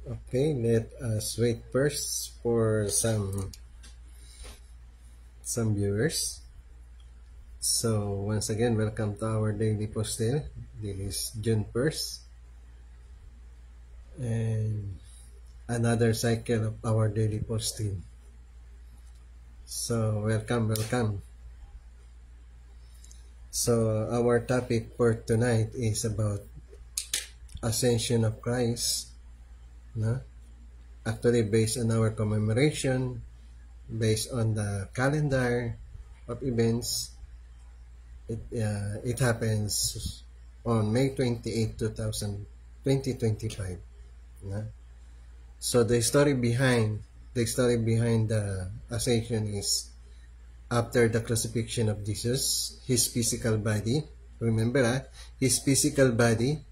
Okay, let us wait first for some viewers. So once again, welcome to our daily postel. This is June 1st and another cycle of our daily posting. So welcome. So our topic for tonight is about Ascension of Christ. No? Actually based on our commemoration, based on the calendar of events. It happens on May 28, 2025. No? So the story behind the ascension is after the crucifixion of Jesus, his physical body, remember that, his physical body,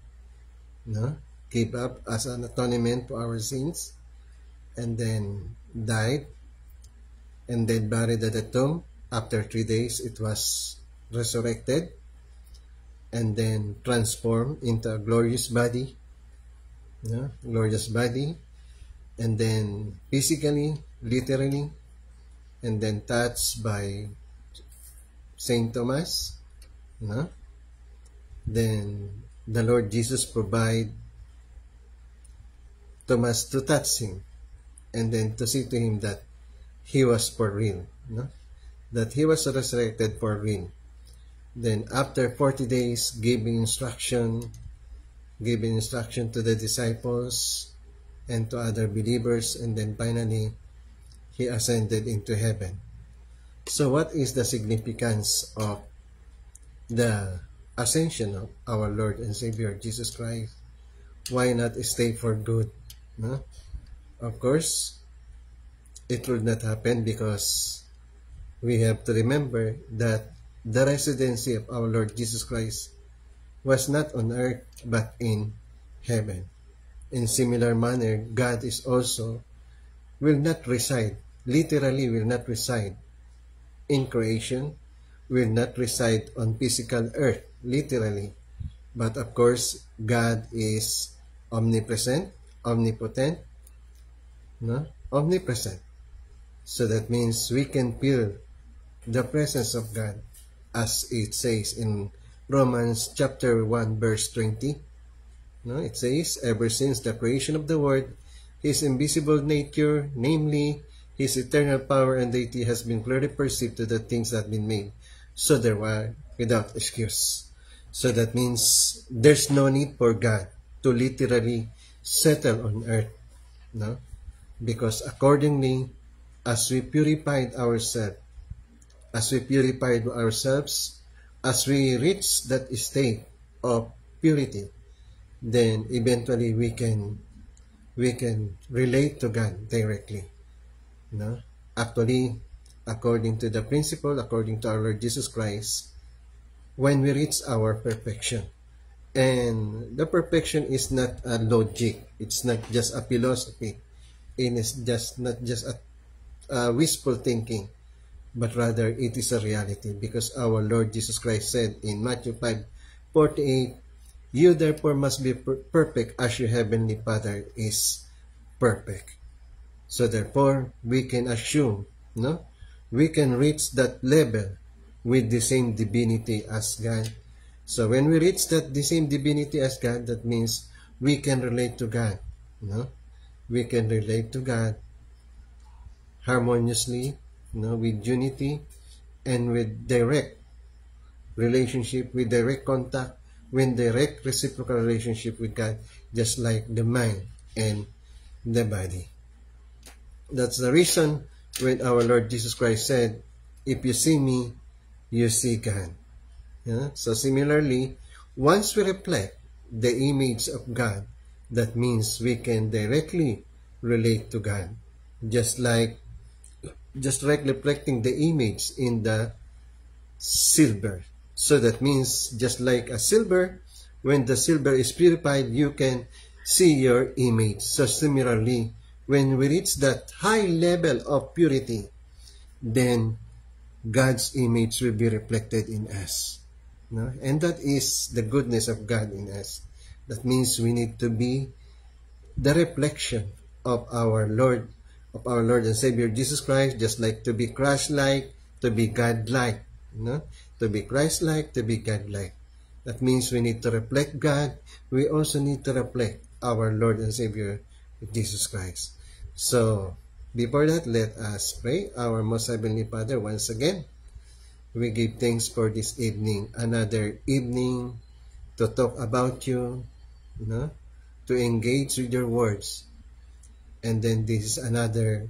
no, gave up as an atonement for our sins, and then died, and then buried at the tomb. After 3 days, it was resurrected, and then transformed into a glorious body, and then physically, literally, and then touched by Saint Thomas. No? Then the Lord Jesus provide Thomas to touch him, and then to say to him that he was for real, no? That he was resurrected for real. Then after 40 days, giving instruction to the disciples and to other believers, and then finally he ascended into heaven. So what is the significance of the ascension of our Lord and Savior Jesus Christ? Why not stay for good? No? Of course, it will not happen because we have to remember that the residency of our Lord Jesus Christ was not on earth but in heaven. In similar manner, God is also will not reside, literally will not reside in creation, will not reside on physical earth, literally. But of course, God is omnipresent, omnipotent, no? Omnipresent. So that means we can feel the presence of God, as it says in Romans chapter 1 verse 20. No, it says, ever since the creation of the world, his invisible nature, namely his eternal power and deity, has been clearly perceived to the things that have been made, so they were without excuse. So that means there's no need for God to literally settle on earth, no? Because accordingly, as we purified ourselves, as we reach that state of purity, then eventually we can relate to God directly. No? Actually, according to the principle, according to our Lord Jesus Christ, when we reach our perfection, and the perfection is not a logic, it's not just a philosophy, it is just not just a wishful thinking, but rather it is a reality, because our Lord Jesus Christ said in Matthew 5:48, you therefore must be perfect as your heavenly Father is perfect. So therefore, we can assume, no? We can reach that level with the same divinity as God. So when we reach the same divinity as God, that means we can relate to God, no? We can relate to God harmoniously, with unity and with direct relationship, with direct contact, with direct reciprocal relationship with God, just like the mind and the body. That's the reason when our Lord Jesus Christ said, if you see me, you see God. Yeah? So similarly, once we reflect the image of God, that means we can directly relate to God. Just like reflecting the image in the silver. So that means just like a silver, when the silver is purified, you can see your image. So similarly, when we reach that high level of purity, then God's image will be reflected in us. No? And that is the goodness of God in us. That means we need to be the reflection of our Lord and Savior Jesus Christ, just like to be Christ-like, to be God-like, no? To be Christ-like, to be God-like. That means we need to reflect God. We also need to reflect our Lord and Savior Jesus Christ. So, before that, let us pray. Our Most Heavenly Father, once again, we give thanks for this evening, another evening to talk about you, no? To engage with your words. And then this is another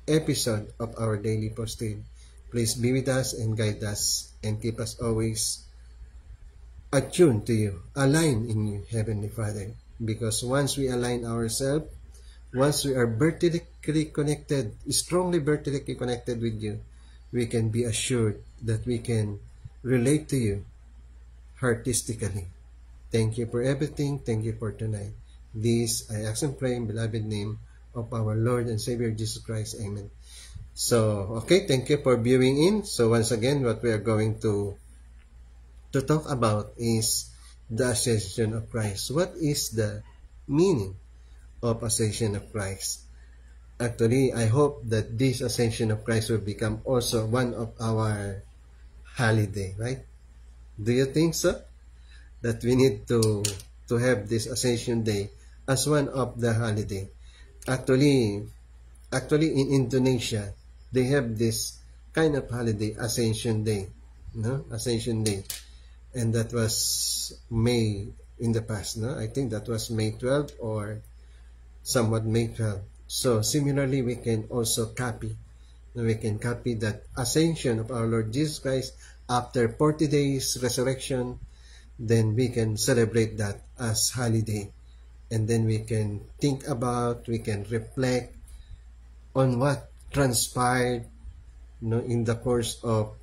episode of our daily posting. Please be with us and guide us and keep us always attuned to you, aligned in you, Heavenly Father. Because once we align ourselves, once we are vertically connected, strongly vertically connected with you, we can be assured that we can relate to you artistically. Thank you for everything. Thank you for tonight. This I ask and pray in beloved name of our Lord and Savior Jesus Christ. Amen. So, okay, thank you for viewing in. So once again, what we are going to talk about is the ascension of Christ. What is the meaning of ascension of Christ? Actually, I hope that this ascension of Christ will become also one of our holiday, right? Do you think so? That we need to have this Ascension Day as one of the holiday. Actually in Indonesia, they have this kind of holiday, Ascension Day, no? Ascension Day, and that was May in the past, no? I think that was May 12 or somewhat May 12. So similarly, we can also copy. We can copy that Ascension of our Lord Jesus Christ after 40 days resurrection. Then we can celebrate that as holiday. And then we can think about, we can reflect on what transpired, in the course of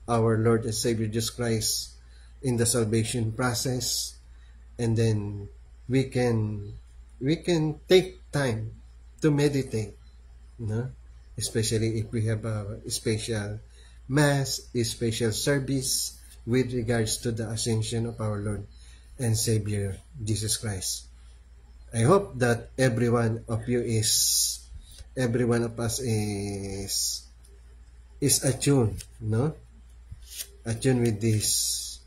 our Lord and Savior Jesus Christ in the salvation process. And then we can take time to meditate, especially if we have a special mass, a special service with regards to the ascension of our Lord and Savior Jesus Christ. I hope that every one of us is attuned, attuned with this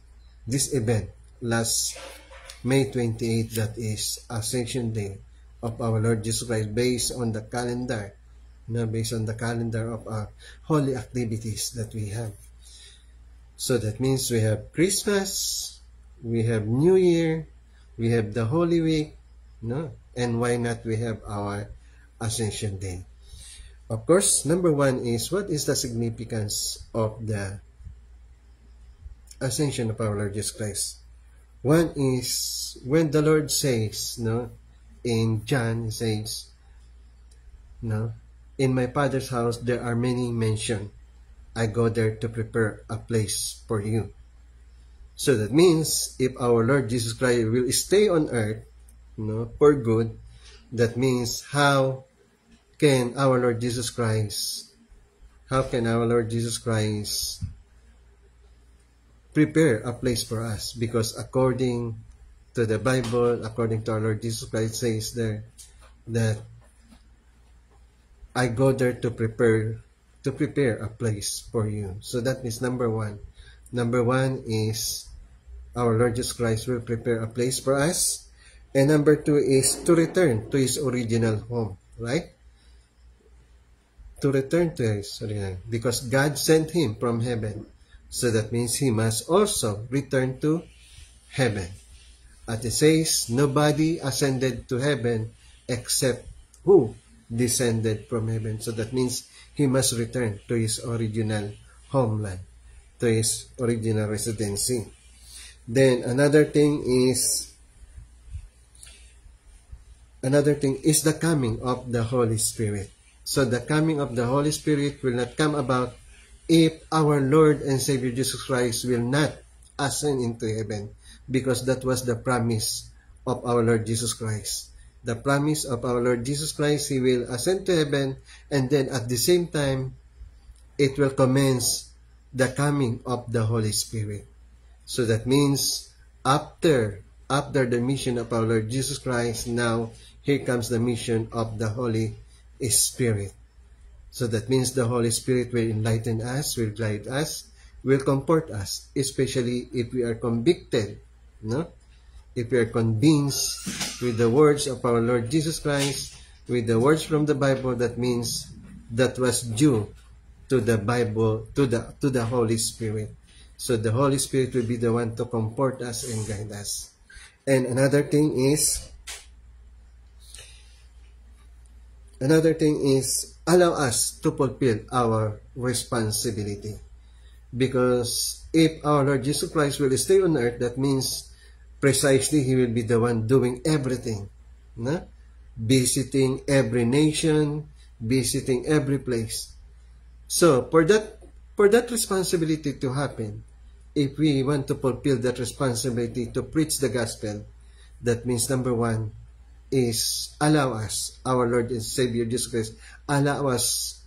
event last May 28, that is Ascension Day of our Lord Jesus Christ, based on the calendar, of our holy activities that we have. So that means we have Christmas, we have New Year, we have the Holy Week, and why not we have our Ascension Day? Of course, number one is, what is the significance of the Ascension of our Lord Jesus Christ? One is, when the Lord says, in John, he says, in my Father's house there are many mansions. I go there to prepare a place for you. So that means, if our Lord Jesus Christ will stay on earth, for good, that means how can our Lord Jesus Christ prepare a place for us? Because according to the Bible, according to our Lord Jesus Christ, says there that I go there to prepare a place for you. So that is number one. Number one is our Lord Jesus Christ will prepare a place for us. And number two is to return to His original home, right? To return to His original, because God sent Him from heaven. So that means He must also return to heaven. As it says, nobody ascended to heaven except who descended from heaven. So that means He must return to His original homeland, to His original residency. Then another thing is the coming of the Holy Spirit. So the coming of the Holy Spirit will not come about if our Lord and Savior Jesus Christ will not ascend into heaven, because that was the promise of our Lord Jesus Christ. The promise of our Lord Jesus Christ, He will ascend to heaven, and then at the same time, it will commence the coming of the Holy Spirit. So that means after after the mission of our Lord Jesus Christ, now here comes the mission of the Holy Spirit. So that means the Holy Spirit will enlighten us, will guide us, will comfort us, especially if we are convicted, no? If we are convinced with the words of our Lord Jesus Christ, with the words from the Bible, that means that was due to the Bible, to the Holy Spirit. So the Holy Spirit will be the one to comfort us and guide us. And another thing is allow us to fulfill our responsibility. Because if our Lord Jesus Christ will stay on earth, that means precisely He will be the one doing everything. No? Visiting every nation, visiting every place. So for that responsibility to happen, if we want to fulfill that responsibility to preach the gospel, that means number one is allow us, our Lord and Savior Jesus Christ, allow us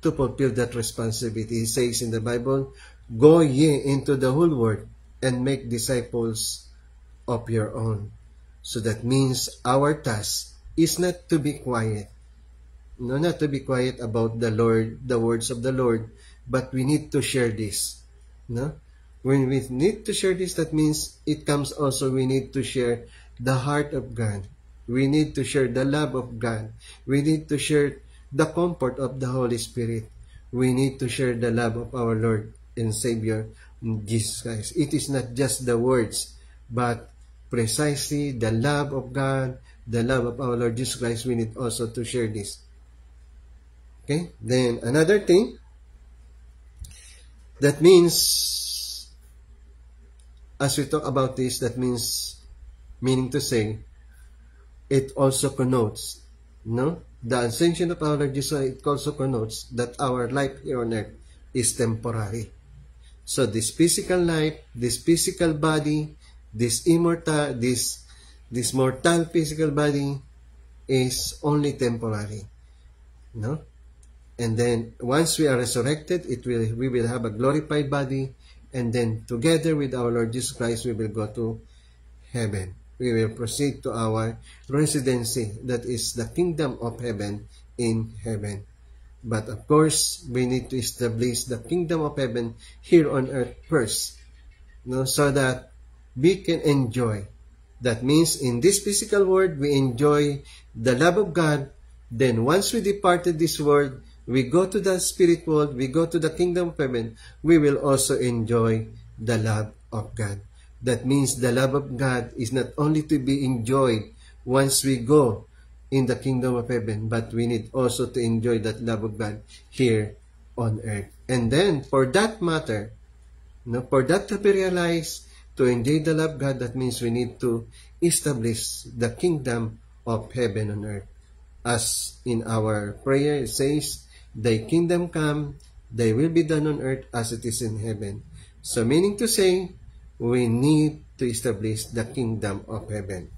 to fulfill that responsibility. He says in the Bible, "Go ye into the whole world and make disciples of your own." So that means our task is not to be quiet. No, not to be quiet about the Lord, the words of the Lord, but we need to share this. No? When we need to share this, that means it comes also we need to share the heart of God. We need to share the love of God. We need to share the comfort of the Holy Spirit. We need to share the love of our Lord and Savior, Jesus Christ. It is not just the words, but precisely the love of God, the love of our Lord Jesus Christ. We need also to share this. Okay? Then another thing, that means, as we talk about this, that meaning to say, it also connotes, no? The ascension of our Lord Jesus, it also connotes that our life here on earth is temporary. So this physical life, this physical body, this mortal physical body is only temporary, no? And then once we are resurrected, we will have a glorified body, and then together with our Lord Jesus Christ, we will go to heaven. We will proceed to our residency, that is the kingdom of heaven in heaven. But of course, we need to establish the kingdom of heaven here on earth first, no, so that we can enjoy. That means in this physical world, we enjoy the love of God. Then once we departed this world, we go to the spirit world, we go to the kingdom of heaven, we will also enjoy the love of God. That means the love of God is not only to be enjoyed once we go in the kingdom of heaven, but we need also to enjoy that love of God here on earth. And then, for that matter, no, for that to be realized, to enjoy the love of God, that means we need to establish the kingdom of heaven on earth. As in our prayer, it says, "Thy kingdom come, thy will be done on earth as it is in heaven." So meaning to say, we need to establish the kingdom of heaven.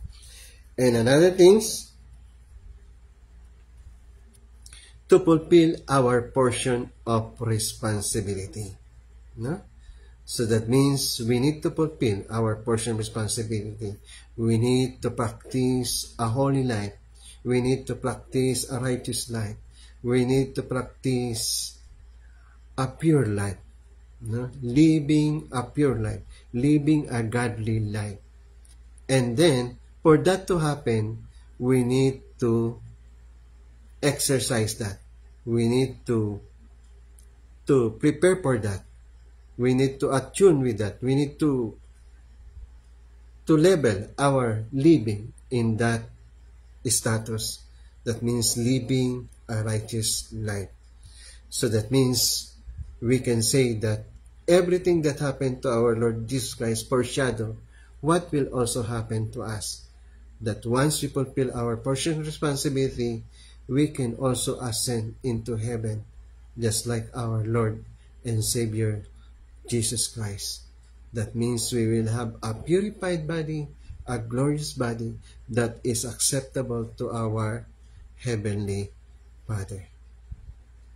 And another things, to fulfill our portion of responsibility. No? So that means we need to fulfill our portion of responsibility. We need to practice a holy life. We need to practice a righteous life. We need to practice a pure life. No? Living a pure life. Living a godly life. And then, for that to happen, we need to exercise that. We need to prepare for that. We need to attune with that. We need to level our living in that status. That means living a righteous life. So that means we can say that everything that happened to our Lord Jesus Christ foreshadow what will also happen to us. That once we fulfill our portion of responsibility, we can also ascend into heaven, just like our Lord and Savior Jesus Christ. That means we will have a purified body, a glorious body that is acceptable to our Heavenly Father.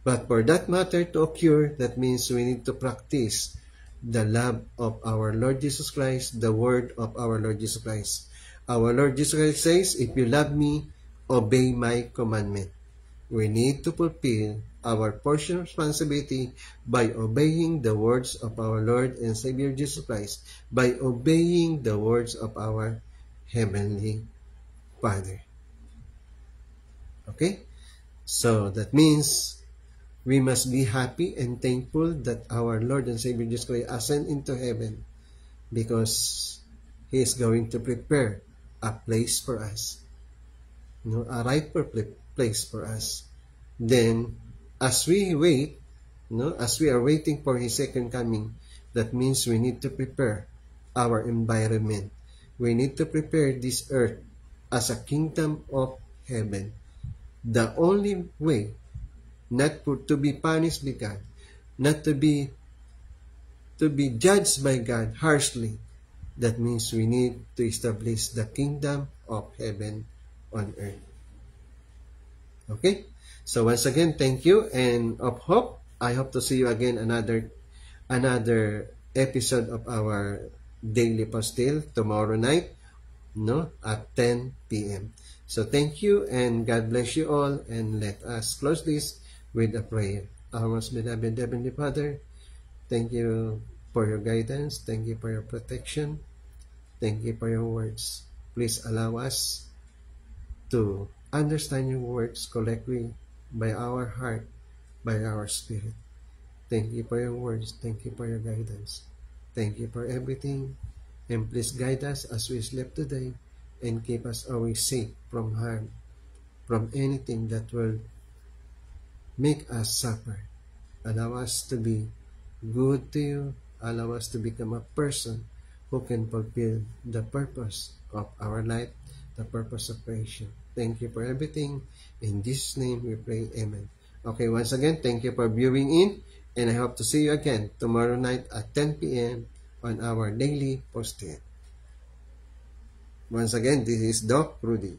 But for that matter to occur, that means we need to practice the love of our Lord Jesus Christ, the word of our Lord Jesus Christ. Our Lord Jesus Christ says, if you love me, obey my commandment. We need to fulfill our portion of responsibility by obeying the words of our Lord and Savior Jesus Christ, by obeying the words of our Heavenly Father. Okay? So that means we must be happy and thankful that our Lord and Savior Jesus Christ ascended into heaven, because He is going to prepare a place for us, a rightful place for us. Then, as we wait, as we are waiting for His second coming, that means we need to prepare our environment. We need to prepare this earth as a kingdom of heaven. The only way not to be punished by God, not to be judged by God harshly, that means we need to establish the kingdom of heaven on earth. Okay? So once again, thank you, and of hope, I hope to see you again another episode of our Daily Pastil tomorrow night, at 10 p.m. So thank you, and God bless you all, and let us close this with a prayer. Our most beloved Heavenly Father, thank you for your guidance, thank you for your protection, thank you for your words. Please allow us to understand your words correctly by our heart, by our spirit. Thank you for your words, thank you for your guidance, thank you for everything, and please guide us as we sleep today, and keep us always safe from harm, from anything that will make us suffer. Allow us to be good to you. Allow us to become a person who can fulfill the purpose of our life, the purpose of creation. Thank you for everything. In Jesus' name we pray. Amen. Okay, once again, thank you for viewing in, and I hope to see you again tomorrow night at 10 p.m. on our Daily Posted. Once again, this is Doc Rudy.